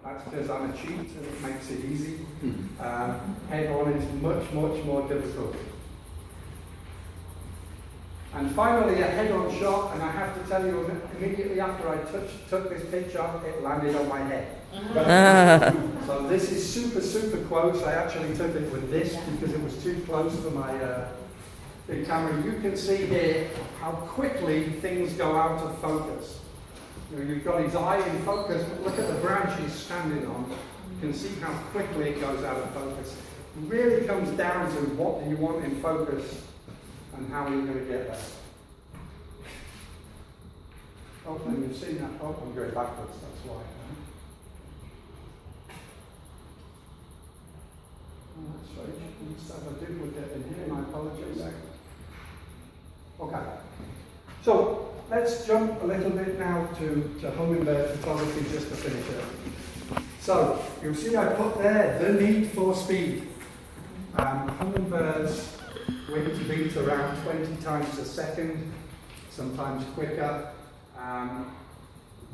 That's because I'm a cheat and it makes it easy. Head-on is much, much more difficult. And finally, a head-on shot, and I have to tell you, immediately after I took this picture, it landed on my head. So this is super, super close. I actually took it with this because it was too close for my big camera. You can see here how quickly things go out of focus. You've got his eye in focus, but look at the branch he's standing on. You can see how quickly it goes out of focus. It really comes down to what do you want in focus and how are you going to get there. Oh, and you've seen that. Oh, I'm going backwards, that's why. Oh, that's strange. I must have a duplicate in here, my apologies. Okay. So, let's jump a little bit now to hummingbird photography just to finish it. So, you'll see I put there the need for speed. Hummingbirds wings beat around 20 times a second, sometimes quicker.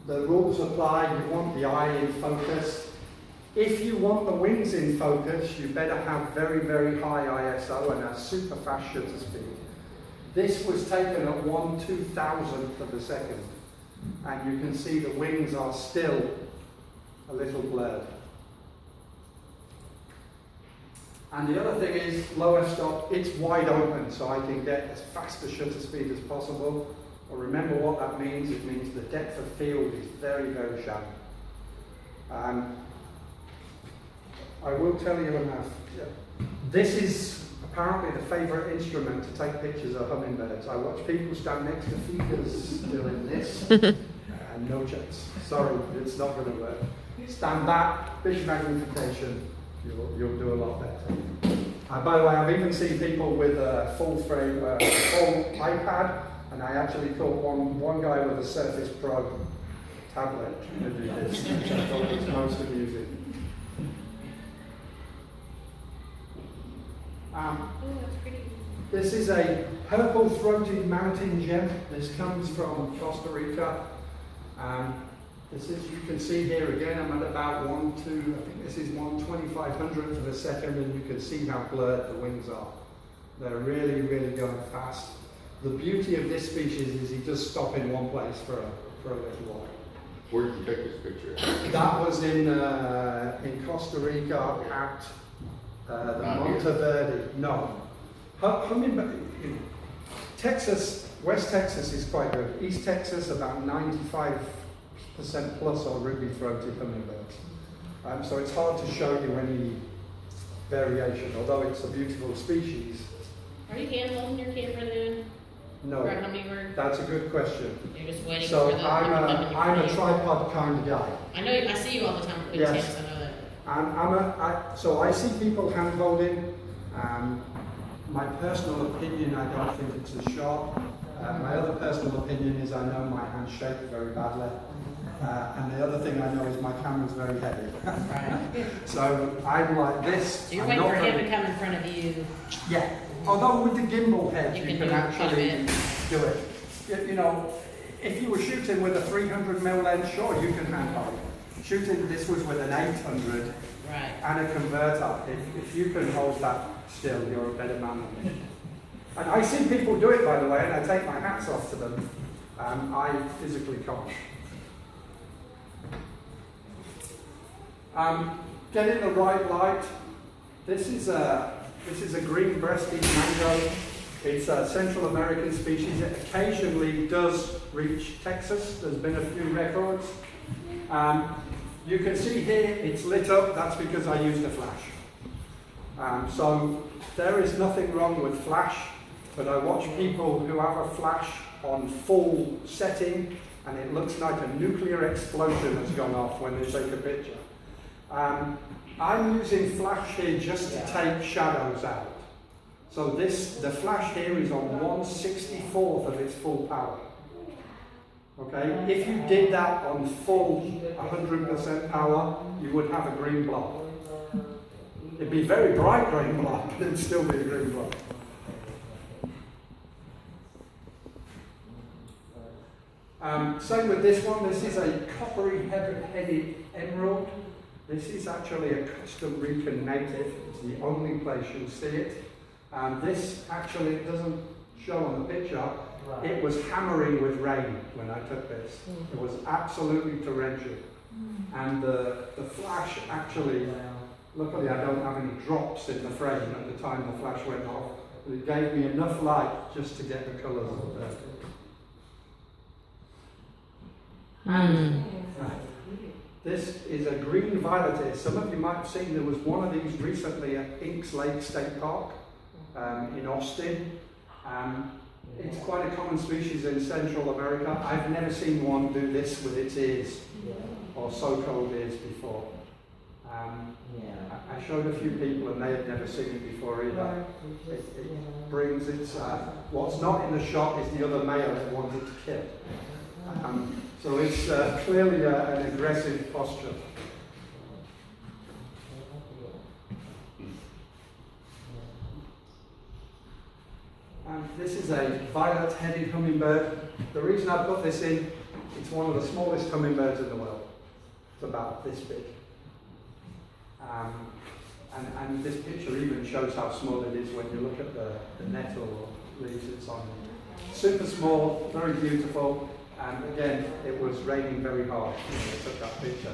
The rules apply, you want the eye in focus. If you want the wings in focus, you better have very, very high ISO and a super fast shutter speed. This was taken at 1/2000th of a second, and you can see the wings are still a little blurred. And the other thing is, lower stop, it's wide open, so I can get as fast a shutter speed as possible. But remember what that means, it means the depth of field is very, very shallow. I will tell you enough. This is apparently the favourite instrument to take pictures of hummingbirds. I watch people stand next to feeders doing this, and no chance. Sorry, it's not going to work. Stand back, big magnification, you'll do a lot better. By the way, I've even seen people with a full frame, full iPad, and I actually caught one guy with a Surface Pro tablet to do this, which I thought was most amusing. This is a purple-throated mountain gem. This comes from Costa Rica. This is, you can see here again, I'm at about I think this is 1/2500th of a second, and you can see how blurred the wings are. They're really, really going fast. The beauty of this species is he does stop in one place for a little while. Where did you take this picture? That was in Costa Rica at the Monteverde. No. Hummingbird, Texas, West Texas is quite good. East Texas, about 95% plus are ruby-throated hummingbirds. So it's hard to show you any variation, although it's a beautiful species. Are you hand holding your camera then? No. For a hummingbird? That's a good question. You're just waiting So for the I'm a tripod kind of guy. I know, I see you all the time with Yes. yes. I know that. So I see people hand holding. My personal opinion, I don't think it's a shot. My other personal opinion is I know my hands shake very badly. And the other thing I know is my camera's very heavy. Right. So I'm like this. So you're I'm waiting not for him very- to come in front of you. Yeah. Although with the gimbal head, You you can can do it quite a actually bit. do it. You know, if you were shooting with a 300mm lens, sure, you can hand hold. Shooting this was with an 800 Right. and a converter. If you can hold that still, you're a better man than me. And I see people do it, by the way, and I take my hats off to them. I physically can't. Getting the right light. This is a green-breasted mango. It's a Central American species. It occasionally does reach Texas. There's been a few records. You can see here it's lit up. That's because I used a flash. So there is nothing wrong with flash, but I watch people who have a flash on full setting, and it looks like a nuclear explosion has gone off when they take a picture. I'm using flash here just to take shadows out. So the flash here is on 1/64th of its full power. Okay, if you did that on full 100% power, you would have a green blob. It'd be very bright green blob, but it'd still be a green blob. Same with this one. This is a coppery headed emerald. This is actually a Costa Rican native. It's the only place you'll see it. And this actually doesn't show on the picture. It was hammering with rain when I took this. It was absolutely torrential. And the flash actually, luckily I don't have any drops in the frame at the time the flash went off. But it gave me enough light just to get the colours of the bird. This is a green violet. Some of you might have seen there was one of these recently at Inks Lake State Park in Austin. It's quite a common species in Central America. I've never seen one do this with its ears, or so-called ears before. I showed a few people and they had never seen it before either. It brings its, what's not in the shot is the other male it wanted to kill. So it's clearly an aggressive posture. This is a violet-headed hummingbird. The reason I put this in, it's one of the smallest hummingbirds in the world. It's about this big. And this picture even shows how small it is when you look at the nettle or leaves it's on. Super small, very beautiful. And again, it was raining very hard when I took that picture.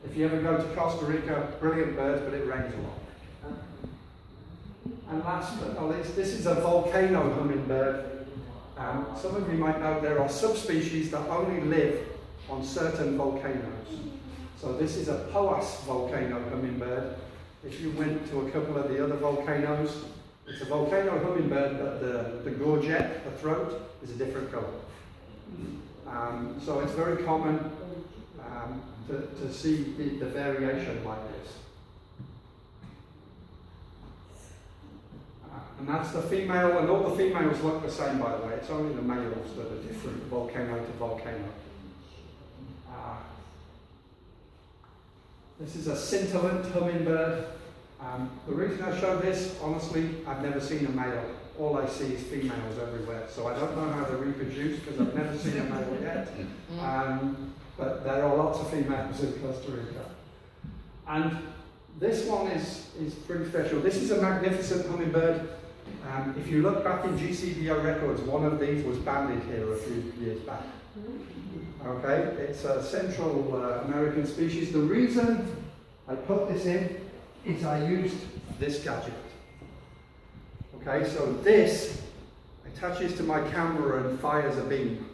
If you ever go to Costa Rica, brilliant birds, but it rains a lot. And last but not least, this is a volcano hummingbird. Some of you might know there are subspecies that only live on certain volcanoes. So this is a Poas volcano hummingbird. If you went to a couple of the other volcanoes, it's a volcano hummingbird, but the gorget, the throat, is a different colour. So it's very common to see the variation like this. And that's the female, and all the females look the same, by the way. It's only the males that are different, volcano to volcano. This is a scintillant hummingbird. The reason I show this, honestly, I've never seen a male. All I see is females everywhere. So I don't know how they reproduce because I've never seen a male yet. But there are lots of females in Costa Rica. And this one is pretty special. This is a magnificent hummingbird. If you look back in GCBO records, one of these was banded here a few years back. Okay, it's a Central American species. The reason I put this in is I used this gadget. Okay, so this attaches to my camera and fires a beam.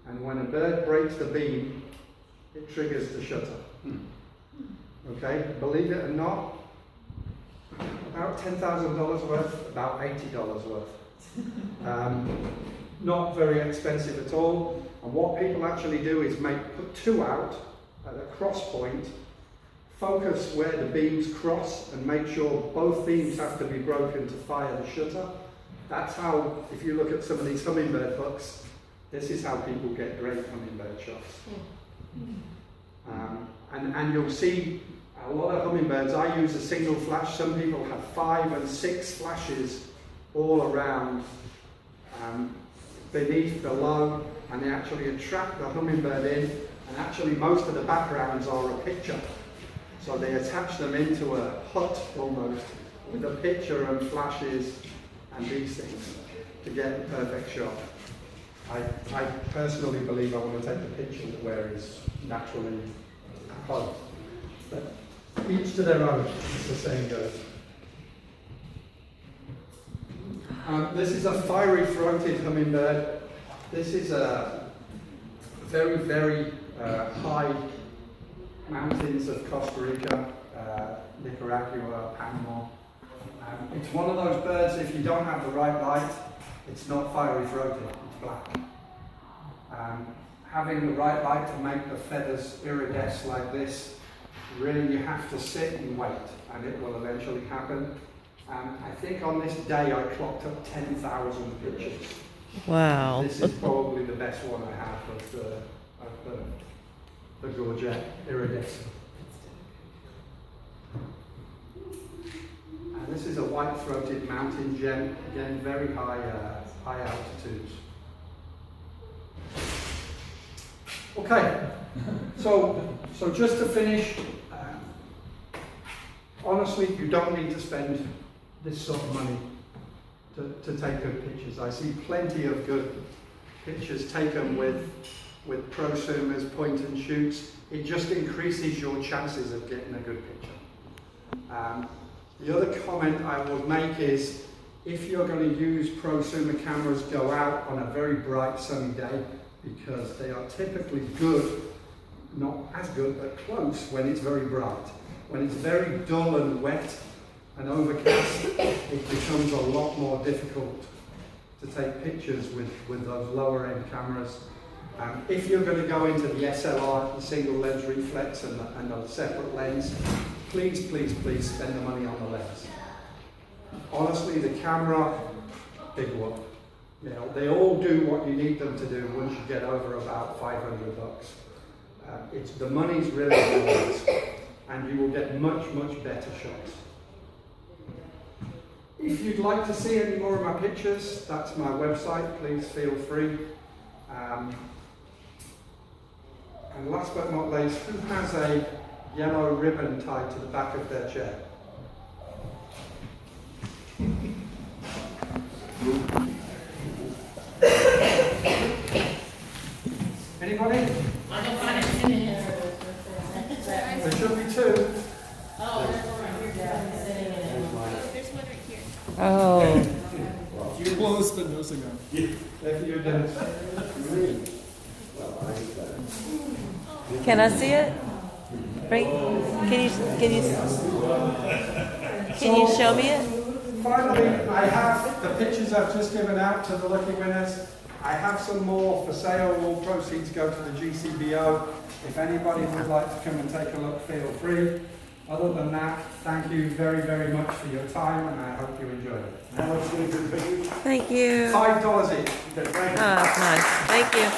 And when a bird breaks the beam, it triggers the shutter. Okay, believe it or not, about $10,000 worth, about $80 worth. Not very expensive at all. And what people actually do is put two out at a cross point, focus where the beams cross and make sure both beams have to be broken to fire the shutter. That's how, if you look at some of these hummingbird books, this is how people get great hummingbird shots. And you'll see a lot of hummingbirds, I use a single flash. Some people have 5 and 6 flashes all around beneath, below, and they actually attract the hummingbird in, and actually most of the backgrounds are a picture. So they attach them into a hut almost with a picture and flashes and these things to get the perfect shot. I personally believe I want to take the picture where it's naturally at home. But each to their own, as the saying goes. This is a fiery-throated hummingbird. This is a very, very high mountains of Costa Rica, Nicaragua, Panama. It's one of those birds, if you don't have the right light, it's not fiery-throated, it's black. Having the right light to make the feathers iridesce like this, really you have to sit and wait, and it will eventually happen. I think on this day I clocked up 10,000 pictures. Wow. This is probably the best one I have of the gorget iridescent. And this is a white-throated mountain gem, again very high altitudes. Okay, so just to finish, honestly, you don't need to spend this sort of money to take good pictures. I see plenty of good pictures taken with prosumers, point and shoots. It just increases your chances of getting a good picture. The other comment I would make is, if you're going to use prosumer cameras, go out on a very bright sunny day, because they are typically good, not as good, but close when it's very bright. When it's very dull and wet and overcast, it becomes a lot more difficult to take pictures with those lower end cameras. If you're going to go into the SLR, the single lens reflex, and a separate lens, please, please, please spend the money on the lens. Honestly, the camera, big whoop. You know, they all do what you need them to do once you get over about $500 bucks. It's the money's really yours, and you will get much, much better shots. If you'd like to see any more of my pictures, that's my website. Please feel free. And last but not least, who has a yellow ribbon tied to the back of their chair? Anybody? I don't find it in here. There should be two. Oh, there's one right here. Sitting in it. There's one right here. Oh, You're close, but no cigar. If you did. can I see it? Bring, can you show me it? Finally, I have the pictures I've just given out to the lucky winners. I have some more for sale. All proceeds go to the GCBO. If anybody would like to come and take a look, feel free. Other than that, thank you very, very much for your time, and I hope you enjoyed it. Thank you. $5 each. Oh, that's nice. Thank you.